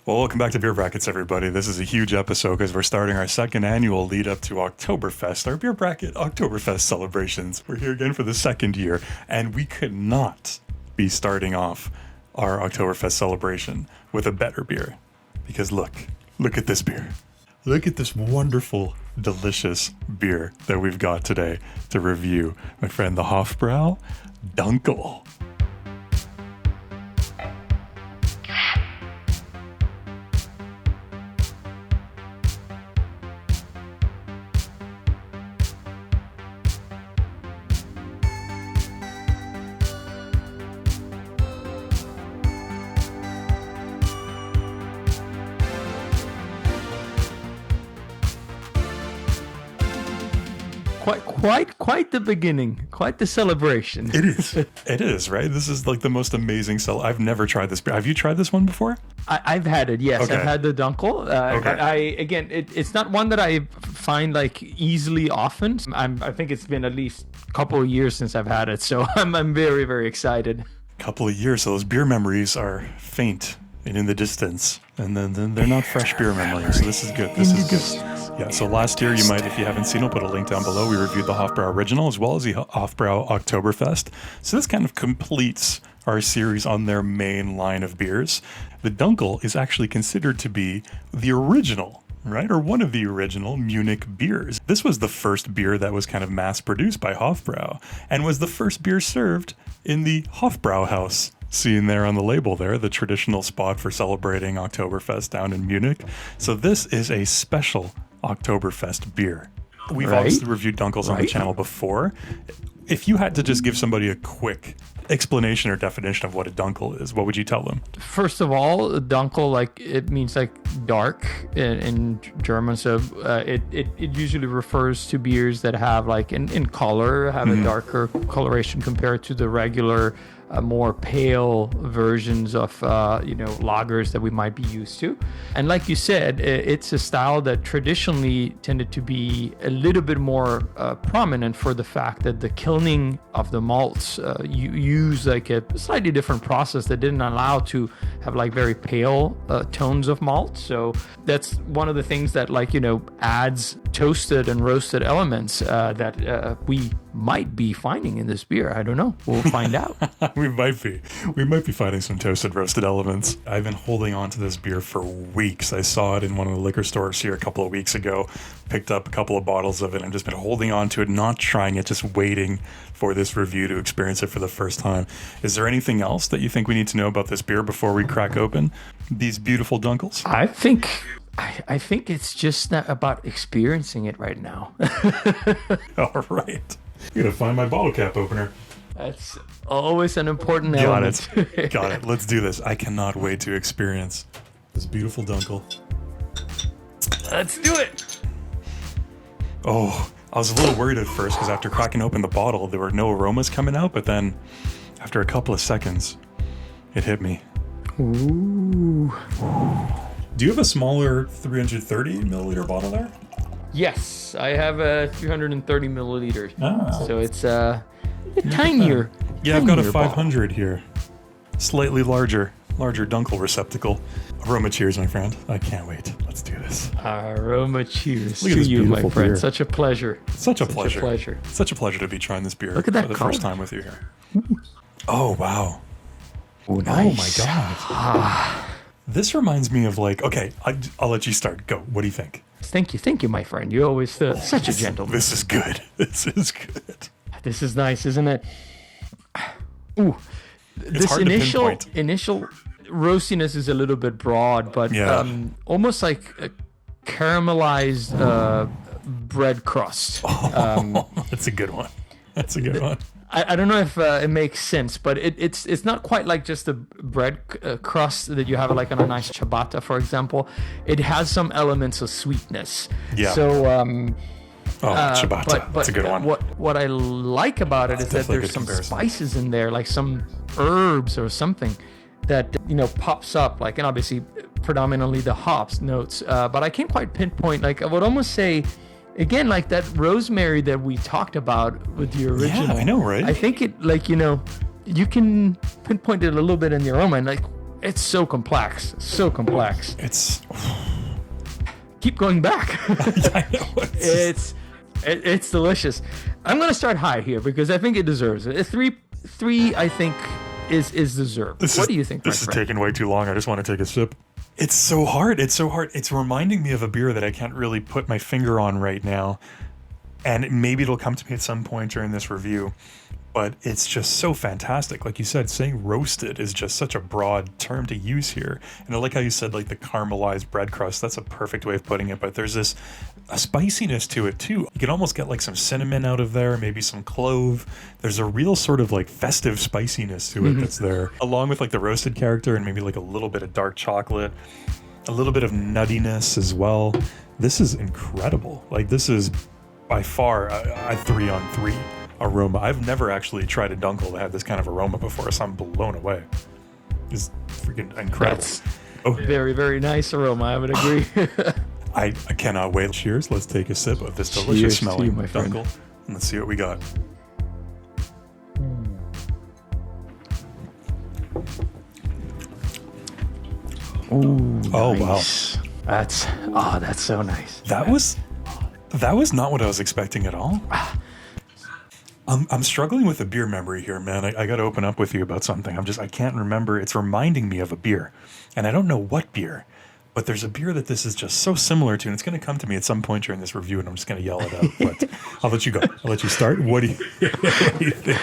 Well, welcome back to Beer Brackets, everybody. This is a huge episode because we're starting our second annual lead up to Oktoberfest, our Beer Bracket Oktoberfest celebrations. We're here again for the second year, and we could not be starting off our Oktoberfest celebration with a better beer. Because look at this beer. Look at this wonderful, delicious beer that we've got today to review. My friend, the Hofbräu Dunkel. Quite the beginning, quite the celebration. It is, right? This is like the most amazing I've never tried this beer. Have you tried this one before? I've had it, yes. Okay. I've had the Dunkel. It's not one that I find like easily often. I think it's been at least a couple of years since I've had it, so I'm very, very excited. Couple of years, so those beer memories are faint and in the distance, and then they're not fresh beer memories. So this is good. This is good. Yeah, so last year, you might, if you haven't seen it, I'll put a link down below. We reviewed the Hofbräu Original as well as the Hofbräu Oktoberfest. So this kind of completes our series on their main line of beers. The Dunkel is actually considered to be the original, right? Or one of the original Munich beers. This was the first beer that was kind of mass produced by Hofbräu and was the first beer served in the Hofbräuhaus. Seen there on the label there, the traditional spot for celebrating Oktoberfest down in Munich. So this is a special Oktoberfest beer. We've obviously reviewed Dunkels on the channel before. If you had to just give somebody a quick explanation or definition of what a Dunkel is, what would you tell them? First of all, Dunkel, it means dark in German. So it usually refers to beers that have in color, have a darker coloration compared to the regular more pale versions of lagers that we might be used to. And like you said, it's a style that traditionally tended to be a little bit more prominent for the fact that the kilning of the malts you use a slightly different process that didn't allow to have very pale tones of malt. So that's one of the things that adds toasted and roasted elements that we might be finding in this beer. I don't know. We'll find out. We might be finding some toasted roasted elements. I've been holding on to this beer for weeks. I saw it in one of the liquor stores here a couple of weeks ago, picked up a couple of bottles of it. I've just been holding on to it, not trying it, just waiting for this review to experience it for the first time. Is there anything else that you think we need to know about this beer before we crack open these beautiful Dunkels? I think it's just about experiencing it right now. All right. I'm going to find my bottle cap opener. That's always an important element. Got it. Let's do this. I cannot wait to experience this beautiful Dunkel. Let's do it. Oh, I was a little worried at first because after cracking open the bottle, there were no aromas coming out. But then after a couple of seconds, it hit me. Ooh. Do you have a smaller 330 milliliter bottle there? Yes, I have a 330 milliliters. Ah. So it's tinier. Yeah, I've got a 500 here. Slightly larger Dunkel receptacle. Aroma cheers, my friend. I can't wait. Let's do this. Aroma cheers Look at to this you, my beautiful friend. beer. Such a pleasure. Such a pleasure. Such a pleasure to be trying this beer Look at that for the color. first time with you here. Oh, wow. Oh, nice. Oh, my God. This reminds me of okay, I'll let you start. Go. What do you think? Thank you, my friend. You're always such a gentleman. This is good. This is good. This is nice, isn't it? Ooh, It's hard to pinpoint. initial roastiness is a little bit broad, but almost like a caramelized bread crust. That's a good one. That's a good one. I don't know if it makes sense, but it's not quite like just the bread crust that you have on a nice ciabatta, for example. It has some elements of sweetness. Yeah. So ciabatta. That's a good one. What I like about it is that there's some spices in there, like some herbs or something that pops up, and obviously predominantly the hops notes. But I can't quite pinpoint. I would almost say. Again, like that rosemary that we talked about with the original. Yeah, I know, right? I think it, you can pinpoint it a little bit in the aroma, and It's so complex. So complex. It's Keep going back. I know It's delicious. I'm gonna start high here because I think it deserves it. A three I think is deserved. What do you think? This is taking way too long. I just want to take a sip. It's so hard. It's so hard. It's reminding me of a beer that I can't really put my finger on right now. And maybe it'll come to me at some point during this review. But it's just so fantastic. Like you said, saying roasted is just such a broad term to use here. And I like how you said like the caramelized bread crust. That's a perfect way of putting it. But there's this a spiciness to it too. You can almost get like some cinnamon out of there, maybe some clove. There's a real sort of like festive spiciness to it that's there. Along with like the roasted character and maybe like a little bit of dark chocolate, a little bit of nuttiness as well. This is incredible. Like this is by far a 3 on 3. Aroma. I've never actually tried a Dunkel that had this kind of aroma before, so I'm blown away. It's freaking incredible. That's very, very nice aroma. I would agree. I cannot wait. Cheers. Let's take a sip of this delicious smelling my friend. Dunkel. And let's see what we got. Ooh, oh, nice. Wow. That's so nice. That was not what I was expecting at all. I'm struggling with a beer memory here, man. I got to open up with you about something. I can't remember. It's reminding me of a beer, and I don't know what beer, but there's a beer that this is just so similar to, and it's going to come to me at some point during this review, and I'm just going to yell it out. But I'll let you go. I'll let you start. What do you think?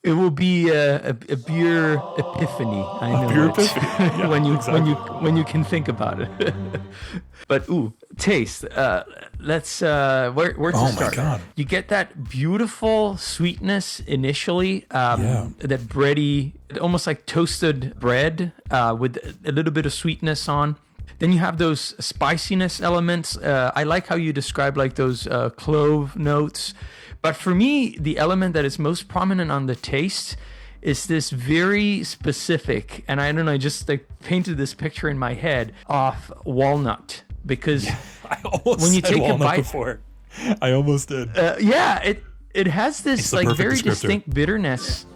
It will be a beer epiphany. I know. A beer epiphany. Yeah, when you can think about it. But taste. Let's where to start? My God. You get that beautiful sweetness initially. That bready, almost like toasted bread with a little bit of sweetness on. Then you have those spiciness elements. I like how you describe like those clove notes. But for me, the element that is most prominent on the taste is this very specific, and I don't know, I just like painted this picture in my head of walnut. Because I almost when you said take a bite before. I almost did. It has this like very distinct bitterness.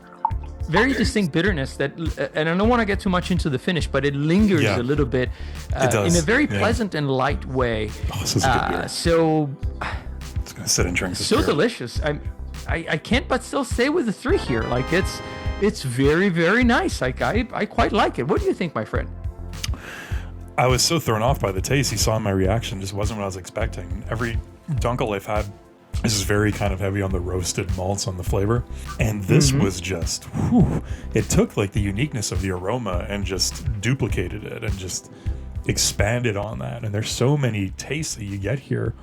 Very distinct bitterness that, and I don't want to get too much into the finish, but it lingers a little bit in a very pleasant and light way. Oh, this is a good beer. So It's gonna sit and drink this so beer. delicious. I can't but still stay with the 3 here. Like it's very, very nice. Like I quite like it. What do you think, my friend? I was so thrown off by the taste. You saw my reaction. Just wasn't what I was expecting. Every Dunkel I've had, this is very kind of heavy on the roasted malts on the flavor. And this was just, it took like the uniqueness of the aroma and just duplicated it and just expanded on that. And there's so many tastes that you get here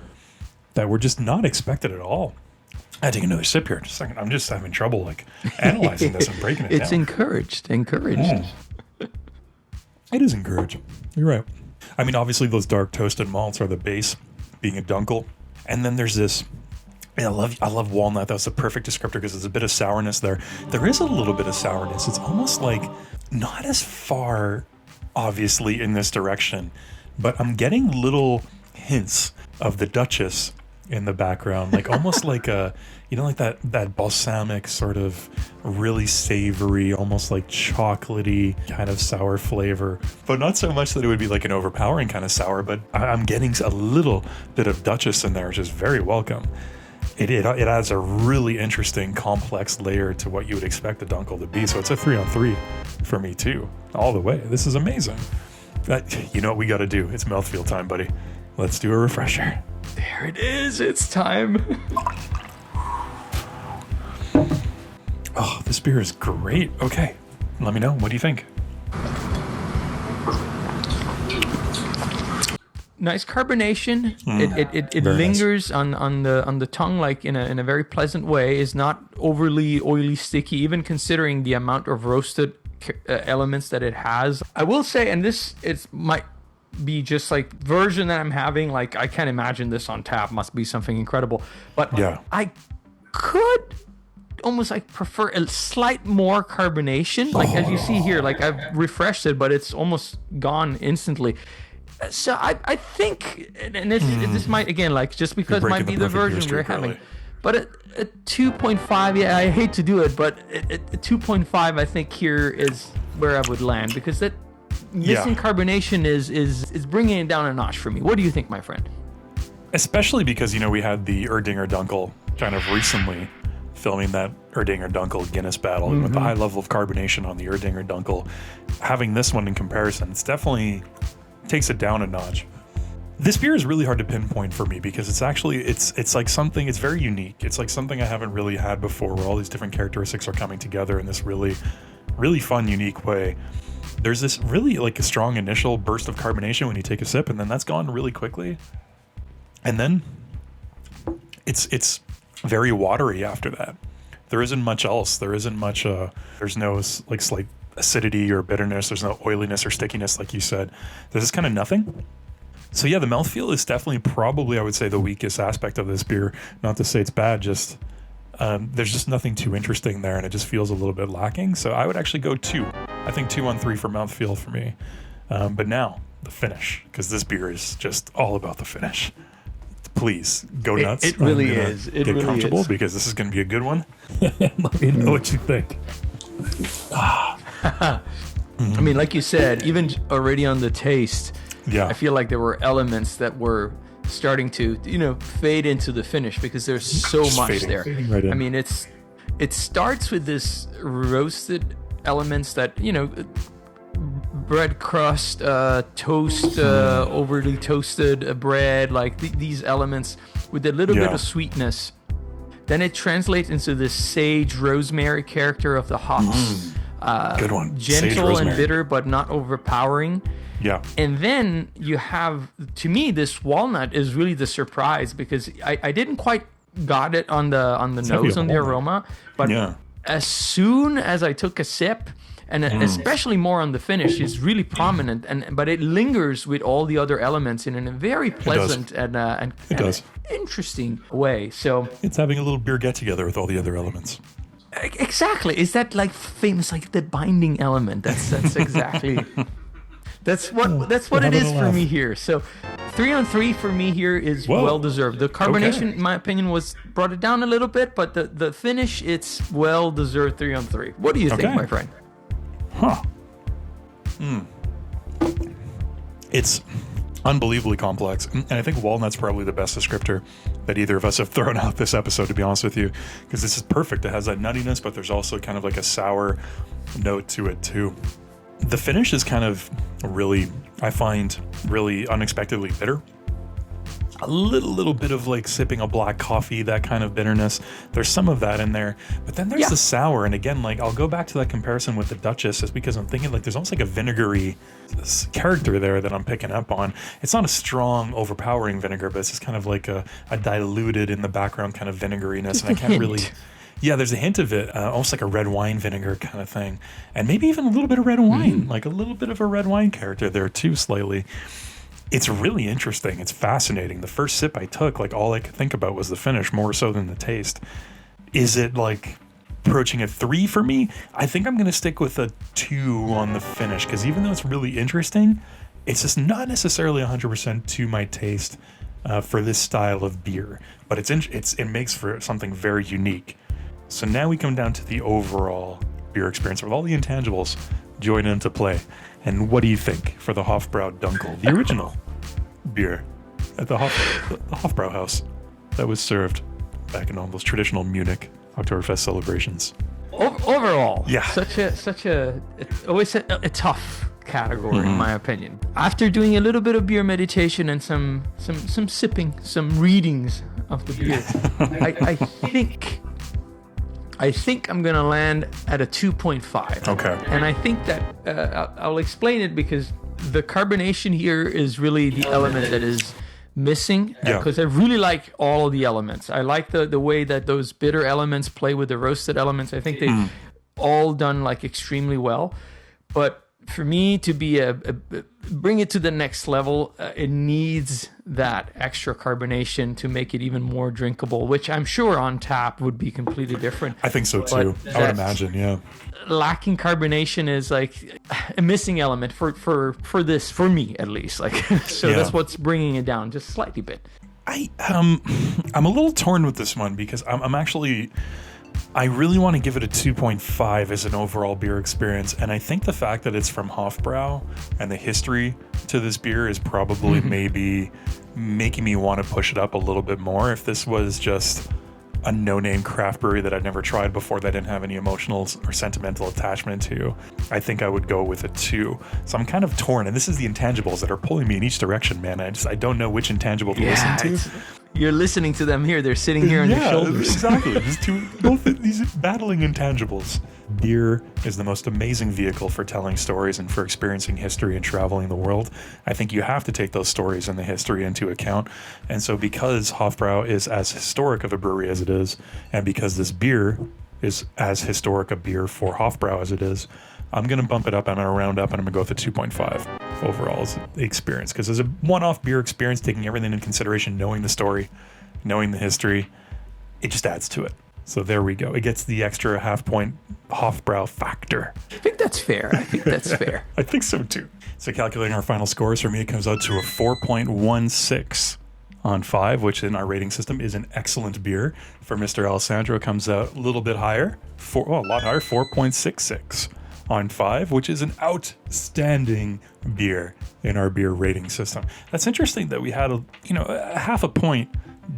that were just not expected at all. I had to take another sip here in just a second. I'm just having trouble like analyzing this and breaking it down. It's encouraged. It is encouraging. You're right. I mean, obviously those dark toasted malts are the base, being a Dunkel. And then there's this, I love walnut. That's the perfect descriptor because there's a bit of sourness there. There is a little bit of sourness. It's almost like not as far, obviously, in this direction, but I'm getting little hints of the Duchess in the background, like almost like a, like that balsamic sort of really savory, almost like chocolatey kind of sour flavor, but not so much that it would be like an overpowering kind of sour, but I'm getting a little bit of Duchess in there, which is very welcome. It adds a really interesting, complex layer to what you would expect a Dunkel to be. So it's a 3 on 3 for me too, all the way. This is amazing. You know what we got to do? It's mouthfeel time, buddy. Let's do a refresher. There it is. It's time. Oh, this beer is great. Okay, let me know. What do you think? Nice carbonation. It lingers nice. on the tongue like in a very pleasant way. Is not overly oily, sticky, even considering the amount of roasted elements that it has. I will say, and this might be just like version that I'm having. Like I can't imagine this on tap. Must be something incredible. But yeah, I could almost like prefer a slight more carbonation. Like as you see here, like I've refreshed it, but it's almost gone instantly. So I think, and this might, again, like just because it might be the version we're having, but a 2.5, yeah, I hate to do it, but a 2.5 I think here is where I would land, because missing carbonation is bringing it down a notch for me. What do you think, my friend? Especially because, we had the Erdinger Dunkel kind of recently filming that Erdinger Dunkel Guinness battle, and with the high level of carbonation on the Erdinger Dunkel, having this one in comparison, it's definitely takes it down a notch. This beer is really hard to pinpoint for me because it's actually, it's like something, it's very unique. It's like something I haven't really had before, where all these different characteristics are coming together in this really, really fun, unique way. There's this really like a strong initial burst of carbonation when you take a sip, and then that's gone really quickly. And then it's very watery after that. There isn't much else. There isn't much, there's no like slight acidity or bitterness. There's no oiliness or stickiness, like you said. There's just kind of nothing. So yeah, the mouthfeel is definitely probably, I would say, the weakest aspect of this beer. Not to say it's bad, just there's just nothing too interesting there, and it just feels a little bit lacking. So I would actually go 2. I think 2 on 3 for mouthfeel for me. But now, the finish, because this beer is just all about the finish. Please go nuts. It really is. It get really comfortable is. because this is going to be a good one. Let me know what you think. I mean, like you said, even already on the taste, I feel like there were elements that were starting to, fade into the finish because there's so much there. Right in. I mean, it starts with this roasted elements that, bread crust, toast, overly toasted bread, like these elements with a little bit of sweetness. Then it translates into this sage rosemary character of the hops. Good one. Gentle and bitter, but not overpowering. Yeah. And then you have, to me, this walnut is really the surprise because I didn't quite got it on the nose, on the aroma, but as soon as I took a sip, and especially more on the finish, it's really prominent, but it lingers with all the other elements in a very pleasant and interesting way. So it's having a little beer get together with all the other elements. Exactly. Is that like famous, like the binding element? That's exactly. That's what it is for me here. So 3 on 3 for me here is well deserved. The carbonation, in my opinion, was brought it down a little bit, but the finish, it's well deserved 3 on 3. What do you think, my friend? It's unbelievably complex, and I think walnut's probably the best descriptor that either of us have thrown out this episode, to be honest with you, because this is perfect. It has that nuttiness, but there's also kind of like a sour note to it too. The finish is kind of really, I find, really unexpectedly bitter. A little bit of like sipping a black coffee, that kind of bitterness. There's some of that in there, but then there's the sour. And again, like I'll go back to that comparison with the Duchess, just because I'm thinking like there's almost like a vinegary character there that I'm picking up on. It's not a strong, overpowering vinegar, but it's just kind of like a diluted in the background kind of vinegariness. And I can't really. Yeah, there's a hint of it, almost like a red wine vinegar kind of thing. And maybe even a little bit of red wine, like a little bit of a red wine character there too, slightly. It's really interesting. It's fascinating. The first sip I took, like all I could think about was the finish more so than the taste. Is it like approaching a 3 for me? I think I'm going to stick with a 2 on the finish, because even though it's really interesting, it's just not necessarily 100% to my taste for this style of beer. But it makes for something very unique. So now we come down to the overall beer experience with all the intangibles join into play. And what do you think for the Hofbräu Dunkel, the original beer at the Hofbräuhaus that was served back in all those traditional Munich Oktoberfest celebrations? Overall, such a it's always a tough category in my opinion. After doing a little bit of beer meditation and some sipping, some readings of the beer, I think I'm going to land at a 2.5. Okay. And I think that I'll explain it because the carbonation here is really the element that is missing. Because I really like all of the elements. I like the way that those bitter elements play with the roasted elements. I think they've all done like extremely well. But for me to be bring it to the next level, it needs that extra carbonation to make it even more drinkable, which I'm sure on tap would be completely different. I think so too. I would imagine, yeah. Lacking carbonation is like a missing element for this, for me at least. Like so that's what's bringing it down just slightly bit. I'm a little torn with this one because I'm actually I really want to give it a 2.5 as an overall beer experience. And I think the fact that it's from Hofbräu and the history to this beer is probably maybe making me want to push it up a little bit more. If this was just a no-name craft brewery that I'd never tried before, that I didn't have any emotional or sentimental attachment to, I think I would go with a 2. So I'm kind of torn, and this is the intangibles that are pulling me in each direction, man. I don't know which intangible to listen to. You're listening to them here. They're sitting here on your shoulders. Exactly. Both these battling intangibles. Beer is the most amazing vehicle for telling stories and for experiencing history and traveling the world. I think you have to take those stories and the history into account. And so because Hofbräu is as historic of a brewery as it is, and because this beer is as historic a beer for Hofbräu as it is, I'm going to bump it up. I'm going to round up, and I'm going to go with a 2.5 overall as the experience. Because as a one-off beer experience, taking everything into consideration, knowing the story, knowing the history, it just adds to it. So there we go. It gets the extra half-point Hofbräu factor. I think that's fair. I think so too. So calculating our final scores, for me, it comes out to a 4.16 on 5, which in our rating system is an excellent beer. For Mr. Alessandro, it comes out a little bit higher, a lot higher, 4.66 on 5, which is an outstanding beer in our beer rating system. That's interesting that we had a half a point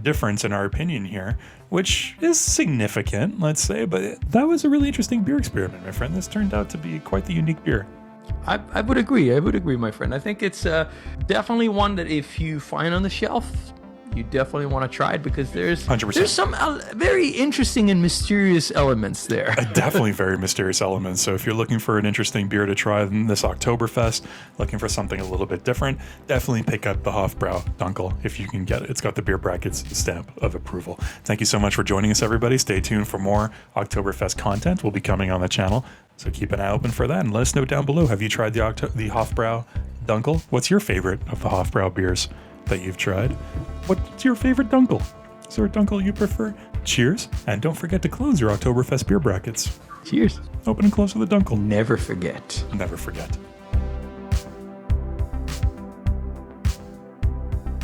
difference in our opinion here, which is significant, let's say, but that was a really interesting beer experiment, my friend. This turned out to be quite the unique beer. I would agree, my friend. I think it's definitely one that if you find on the shelf, you definitely want to try it, because there's 100%. There's some very interesting and mysterious elements there. Definitely very mysterious elements. So if you're looking for an interesting beer to try in this Oktoberfest, looking for something a little bit different, definitely pick up the Hofbräu Dunkel if you can get it. It's got the Beer Brackets stamp of approval. Thank you so much for joining us, everybody. Stay tuned for more Oktoberfest content will be coming on the channel. So keep an eye open for that, and let us know down below. Have you tried the Hofbräu Dunkel? What's your favorite of the Hofbräu beers that you've tried? What's your favorite Dunkel? Is there a Dunkel you prefer? Cheers, and don't forget to close your Oktoberfest beer brackets. Cheers. Open and close with a Dunkel. Never forget. Never forget.